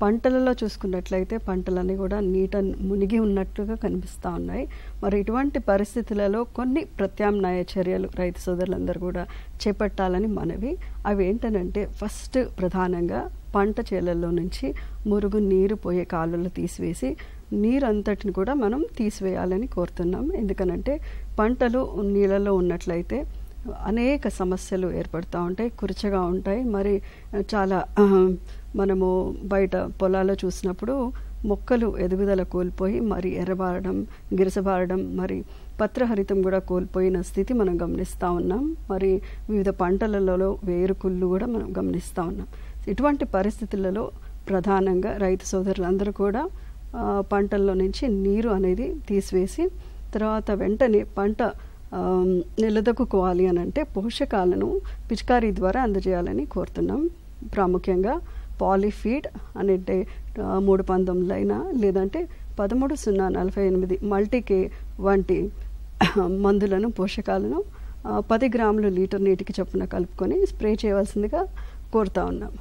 పంటలలో చూసుకున్నట్లయితే పంటలన్నీ కూడా నీట మునిగి ఉన్నట్టుగా కనిపిస్తూ ఉన్నాయి. మరి ఇటువంటి పరిస్థితులలో కొన్ని ప్రత్యామ్నాయ చర్యలు రైతు సోదరులందరూ కూడా చేపట్టాలని మనవి. అవి ఏంటనంటే ఫస్ట్ ప్రధానంగా పంట చేలల్లో నుంచి మురుగు నీరు పోయే కాలువలు తీసివేసి నీరు అంతటిని కూడా మనం తీసివేయాలని కోరుతున్నాం. ఎందుకనంటే పంటలు నీళ్ళలో ఉన్నట్లయితే అనేక సమస్యలు ఏర్పడుతూ ఉంటాయి, కురచగా ఉంటాయి. మరి చాలా మనము బయట పొలాల్లో చూసినప్పుడు మొక్కలు ఎదుగుదల కోల్పోయి మరి ఎర్రబారడం, గిరసబారడం, మరి పత్రహరితం కూడా కోల్పోయిన స్థితి మనం గమనిస్తూ ఉన్నాం. మరి వివిధ పంటలలో వేరుకుళ్ళు కూడా మనం గమనిస్తూ ఉన్నాం. ఇటువంటి పరిస్థితులలో ప్రధానంగా రైతు సోదరులందరూ కూడా పంటల్లో నుంచి నీరు అనేది తీసివేసి తర్వాత వెంటనే పంట నిలదొక్కుకోవాలి అని అంటే పోషకాలను పిచికారీ ద్వారా అందజేయాలని కోరుతున్నాం. ప్రాముఖ్యంగా పాలిఫీడ్ అంటే 319 అయినా లేదంటే 13-048 మల్టీకే వంటి మందులను పోషకాలను 10 గ్రాములు లీటర్ నీటికి చొప్పున కలుపుకొని స్ప్రే చేయవలసిందిగా కోరుతా ఉన్నాం.